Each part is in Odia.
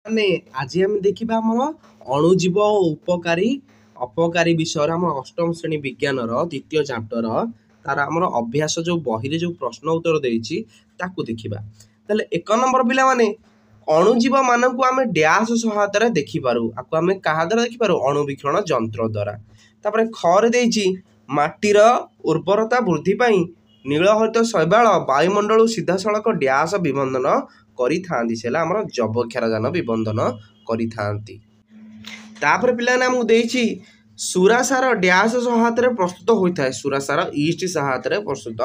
ମାନେ ଆଜି ଆମେ ଦେଖିବା ଆମର ଅଣୁଜୀବ ଓ ଉପକାରୀ ଅପକାରୀ ବିଷୟରେ ଆମର ଅଷ୍ଟମ ଶ୍ରେଣୀ ବିଜ୍ଞାନର ଦ୍ୱିତୀୟ ଚାପ୍ଟର ତାର ଆମର ଅଭ୍ୟାସ ଯୋଉ ବହିରେ ଯୋଉ ପ୍ରଶ୍ନ ଉତ୍ତର ଦେଇଛି ତାକୁ ଦେଖିବା। ତାହେଲେ 1 ନମ୍ବର ପିଲାମାନେ ଅଣୁଜୀବ ମାନଙ୍କୁ ଆମେ ଡ୍ୟାସ୍ ସହାୟତାରେ ଦେଖିପାରୁ। ଆକୁ ଆମେ କାହା ଦ୍ୱାରା ଦେଖିପାରୁ? ଅଣୁବୀକ୍ଷଣ ଯନ୍ତ୍ର ଦ୍ୱାରା। ତାପରେ ଖରେ ଦେଇଛି ମାଟିର ଉର୍ବରତା ବୃଦ୍ଧି ପାଇଁ ନୀଳହରିତ ଶୈବାଳ ବାୟୁମଣ୍ଡଳକୁ ସିଧାସଳଖ ଡ୍ୟାସ୍ ବିବନ୍ଦନ କରିଥାନ୍ତି। ସେ ହେଲା ଆମର ଯବକ୍ଷାରଜାନ ବିବନ୍ଦନ କରିଥାନ୍ତି। ତାପରେ ପିଲାମାନେ ଆମକୁ ଦେଇଛି ସୁରାସାର ଡ୍ୟାସ୍ ସହାୟତାରେ ପ୍ରସ୍ତୁତ ହୋଇଥାଏ। ସୁରାସାର ଇଷ୍ଟ ସହାୟତାରେ ପ୍ରସ୍ତୁତ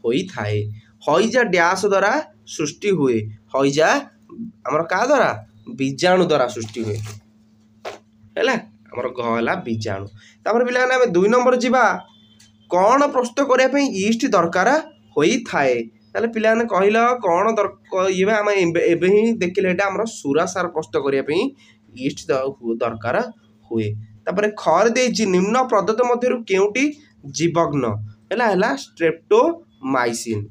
ହୋଇଥାଏ। ହଇଜା ଡ୍ୟାସ୍ ଦ୍ୱାରା ସୃଷ୍ଟି ହୁଏ। ହଇଜା ଆମର କାହା ଦ୍ୱାରା? ବୀଜାଣୁ ଦ୍ୱାରା ସୃଷ୍ଟି ହୁଏ। ହେଲା ଆମର ଘ ହେଲା ବୀଜାଣୁ। ତାପରେ ପିଲାମାନେ ଆମେ 2 ନମ୍ବର ଯିବା। କ'ଣ ପ୍ରସ୍ତୁତ କରିବା ପାଇଁ ଇଷ୍ଟ ଦରକାର ହୋଇଥାଏ? ତାହେଲେ ପିଲାମାନେ କହିଲ କ'ଣ ଇଏ ଆମେ ଏବେ ହିଁ ଦେଖିଲେ ଏଇଟା ଆମର ସୁରାସାର ପ୍ରସ୍ତୁତ କରିବା ପାଇଁ ଇଷ୍ଟ ଦରକାର ହୁଏ। ତାପରେ ଖରେ ଦେଇଛି ନିମ୍ନ ପ୍ରଦତ୍ତ ମଧ୍ୟରୁ କେଉଁଟି ଜୀବଗ୍ନ? ହେଲା ଷ୍ଟ୍ରେପ୍ଟୋମାଇସିନ୍।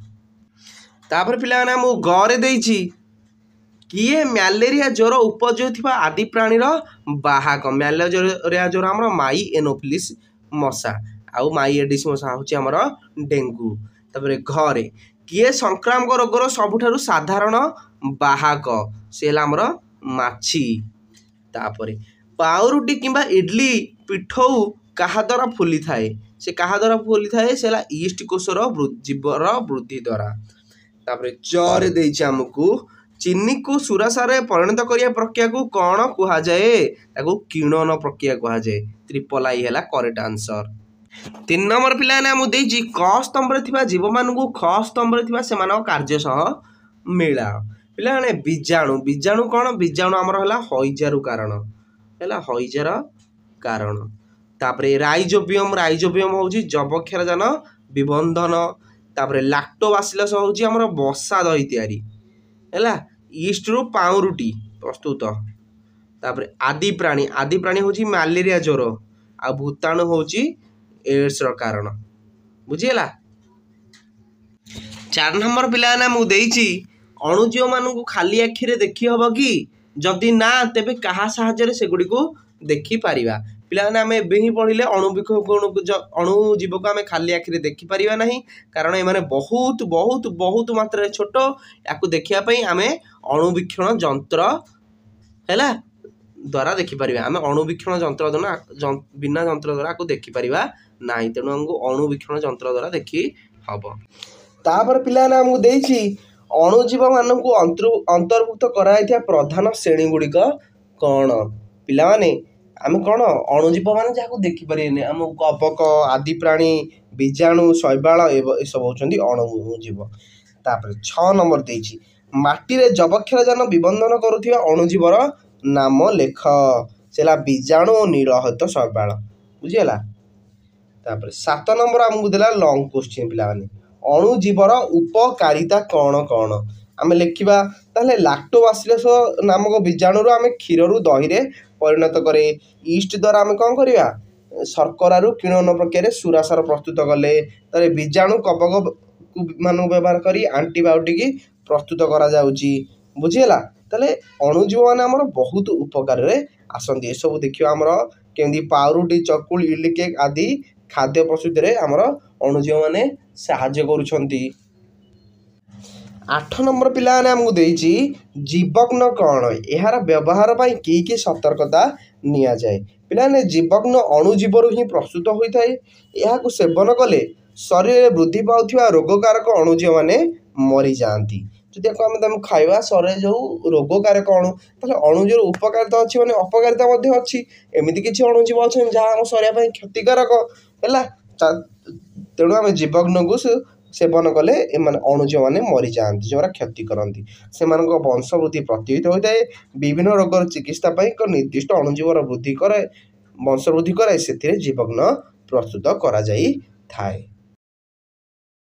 ତାପରେ ପିଲାମାନେ ଆମକୁ ଗରେ ଦେଇଛି କିଏ ମ୍ୟାଲେରିଆ ଜ୍ୱର ଉପଜୁଥିବା ଆଦି ପ୍ରାଣୀର ବାହକ? ମ୍ୟାଲେରିଆ ଜ୍ୱର ଆମର ମାଇ ଏନୋଫିଲିସ୍ ମଶା, ଆଉ ମାଇ ଏଡିସ୍ ମଶା ହେଉଛି ଆମର ଡେଙ୍ଗୁ। ତାପରେ ଘରେ କିଏ ସଂକ୍ରାମକ ରୋଗର ସବୁଠାରୁ ସାଧାରଣ ବାହକ? ସେ ହେଲା ଆମର ମାଛି। ତାପରେ ପାଉରୁଟି କିମ୍ବା ଇଡଲି ପିଠଉ କାହା ଦ୍ୱାରା ଫୁଲିଥାଏ? ସେ କାହା ଦ୍ୱାରା ଫୁଲିଥାଏ? ସେ ହେଲା ଇଷ୍ଟ କୋଷର ଜୀବର ବୃଦ୍ଧି ଦ୍ୱାରା। ତାପରେ ଚରେ ଦେଇଛି ଆମକୁ ଚିନିକୁ ସୁରାସାରରେ ପରିଣତ କରିବା ପ୍ରକ୍ରିୟାକୁ କ'ଣ କୁହାଯାଏ? ତାକୁ କିଣନ ପ୍ରକ୍ରିୟା କୁହାଯାଏ। ତ୍ରିପଲ ଆଇ ହେଲା କରେକ୍ଟ ଆନ୍ସର। 3 ନମ୍ବର ପିଲାମାନେ ଆମକୁ ଦେଇଛି କ ସ୍ତମ୍ଭରେ ଥିବା ଜୀବମାନଙ୍କୁ ଖ ସ୍ତମ୍ଭରେ ଥିବା ସେମାନଙ୍କ କାର୍ଯ୍ୟ ସହ ମିଳାଅ। ପିଲାମାନେ ବୀଜାଣୁ କ'ଣ? ବୀଜାଣୁ ଆମର ହେଲା ହଇଜାରୁ କାରଣ। ହେଲା ହଇଜାର କାରଣ। ତାପରେ ରାଇଜୋବିୟମ ହେଉଛି ଯବକ୍ଷାରଜାନ ବିବନ୍ଦନ। ତାପରେ ଲାକ୍ଟୋବାସିଲସ ହେଉଛି ଆମର ବସା ଦହି ତିଆରି। ହେଲା ଇଷ୍ଟରୁ ପାଉଁରୁଟି ପ୍ରସ୍ତୁତ। ତାପରେ ଆଦି ପ୍ରାଣୀ ହେଉଛି ମ୍ୟାଲେରିଆ ଜ୍ୱର, ଆଉ ଭୂତାଣୁ ହେଉଛି ଏଡ୍ସର କାରଣ। ବୁଝିହେଲା। 4 ନମ୍ବର ପିଲାମାନେ ଆମକୁ ଦେଇଛି ଅଣୁଜୀବ ମାନଙ୍କୁ ଖାଲି ଆଖିରେ ଦେଖି ହବ କି? ଯଦି ନା ତେବେ କାହା ସାହାଯ୍ୟରେ ସେଗୁଡ଼ିକୁ ଦେଖିପାରିବା? ପିଲାମାନେ ଆମେ ଏବେ ହିଁ ପଢ଼ିଲେ ଅଣୁଜୀବକୁ ଆମେ ଖାଲି ଆଖିରେ ଦେଖିପାରିବା ନାହିଁ, କାରଣ ଏମାନେ ବହୁତ ମାତ୍ରାରେ ଛୋଟ। ୟାକୁ ଦେଖିବା ପାଇଁ ଆମେ ଅଣୁବୀକ୍ଷଣ ଯନ୍ତ୍ର ହେଲା ଦ୍ୱାରା ଦେଖିପାରିବା। ଆମେ ଅଣୁବୀକ୍ଷଣ ଯନ୍ତ୍ର ବିନା ଯନ୍ତ୍ର ଦ୍ୱାରା ଆକୁ ଦେଖିପାରିବା ନାହିଁ, ତେଣୁ ଆମକୁ ଅଣୁବୀକ୍ଷଣ ଯନ୍ତ୍ର ଦ୍ୱାରା ଦେଖି ହବ। ତାପରେ ପିଲାମାନେ ଆମକୁ ଦେଇଛି ଅଣୁଜୀବ ମାନଙ୍କୁ ଅନ୍ତର୍ଭୁକ୍ତ କରାଯାଇଥିବା ପ୍ରଧାନ ଶ୍ରେଣୀ ଗୁଡ଼ିକ କ'ଣ? ପିଲାମାନେ ଆମେ କ'ଣ ଅଣୁଜୀବ ମାନେ ଯାହାକୁ ଦେଖିପାରିବେନି, ଆମ କବକ, ଆଦି ପ୍ରାଣୀ, ବୀଜାଣୁ, ଶୈବାଳ ଏସବୁ ହେଉଛନ୍ତି ଅଣୁଜୀବ। ତାପରେ 6 ନମ୍ବର ଦେଇଛି ମାଟିରେ ଯବକ୍ଷାରଜାନ ବିବନ୍ଦନ କରୁଥିବା ଅଣୁଜୀବର ନାମ ଲେଖ। ସେ ହେଲା ବୀଜାଣୁ ଓ ନୀଳହରିତ ଶୈବାଳ। ବୁଝିହେଲା। ତାପରେ 7 ନମ୍ବର ଆମକୁ ଦେଲା ଲଙ୍ଗ କୋଶ୍ଚିନ୍। ପିଲାମାନେ ଅଣୁଜୀବର ଉପକାରିତା କ'ଣ? ଆମେ ଲେଖିବା। ତାହେଲେ ଲାକ୍ଟୋବାସିଲସ ନାମକ ବୀଜାଣୁରୁ ଆମେ କ୍ଷୀରରୁ ଦହିରେ ପରିଣତ କରେ। ଇଷ୍ଟ ଦ୍ୱାରା ଆମେ କ'ଣ କରିବା? ଶର୍କରାରୁ କିଣନ ପ୍ରକ୍ରିୟାରେ ସୁରାସାର ପ୍ରସ୍ତୁତ କଲେ। ତାହେଲେ ବୀଜାଣୁ କବକ ମାନଙ୍କୁ ବ୍ୟବହାର କରି ଆଣ୍ଟିବାୟୋଟିକ୍ ପ୍ରସ୍ତୁତ କରାଯାଉଛି। ବୁଝିହେଲା। ତାହେଲେ ଅଣୁଜୀବ ମାନେ ଆମର ବହୁତ ଉପକାରରେ ଆସନ୍ତି। ଏସବୁ ଦେଖିବା ଆମର କେମିତି ପାଉରୁଟି, ଚକୁଳି, ଇଡଲି କେକ୍ ଆଦି ଖାଦ୍ୟ ପ୍ରସ୍ତୁତିରେ ଆମର ଅଣୁଜୀବ ମାନେ ସାହାଯ୍ୟ କରୁଛନ୍ତି। 8 ନମ୍ବର ପିଲାମାନେ ଆମକୁ ଦେଇଛି ଜୀବଗ୍ନ କ'ଣ? ଏହାର ବ୍ୟବହାର ପାଇଁ କି ସତର୍କତା ନିଆଯାଏ? ପିଲାମାନେ ଜୀବଗ୍ନ ଅଣୁଜୀବରୁ ହିଁ ପ୍ରସ୍ତୁତ ହୋଇଥାଏ। ଏହାକୁ ସେବନ କଲେ ଶରୀରରେ ବୃଦ୍ଧି ପାଉଥିବା ରୋଗକାରକ ଅଣୁଜୀବ ମାନେ ମରିଯାଆନ୍ତି। ଯଦି ଆମେ ତାଙ୍କୁ ଖାଇବା ଶରୀରରେ ଯେଉଁ ରୋଗକାରକ ତାହେଲେ ଅଣୁଜୀବର ଉପକାରିତା ଅଛି ମାନେ ଅପକାରିତା ମଧ୍ୟ ଅଛି। ଏମିତି କିଛି ଅଣୁଜୀବ ଅଛନ୍ତି ଯାହା ଆମ ଶରୀର ପାଇଁ କ୍ଷତିକାରକ। ହେଲା ତେଣୁ ଆମେ ଜୀବଗ୍ନକୁ ସେବନ କଲେ ଏମାନେ ଅଣୁଜୀବ ମାନେ ମରିଯାଆନ୍ତି, ଯେଉଁରା କ୍ଷତି କରନ୍ତି। ସେମାନଙ୍କ ବଂଶବୃଦ୍ଧି ପ୍ରତିହତ ହୋଇଥାଏ। ବିଭିନ୍ନ ରୋଗର ଚିକିତ୍ସା ପାଇଁ ଏକ ନିର୍ଦ୍ଦିଷ୍ଟ ଅଣୁଜୀବର ବଂଶବୃଦ୍ଧି କରାଇ ସେଥିରେ ଜୀବଗ୍ନ ପ୍ରସ୍ତୁତ କରାଯାଇଥାଏ।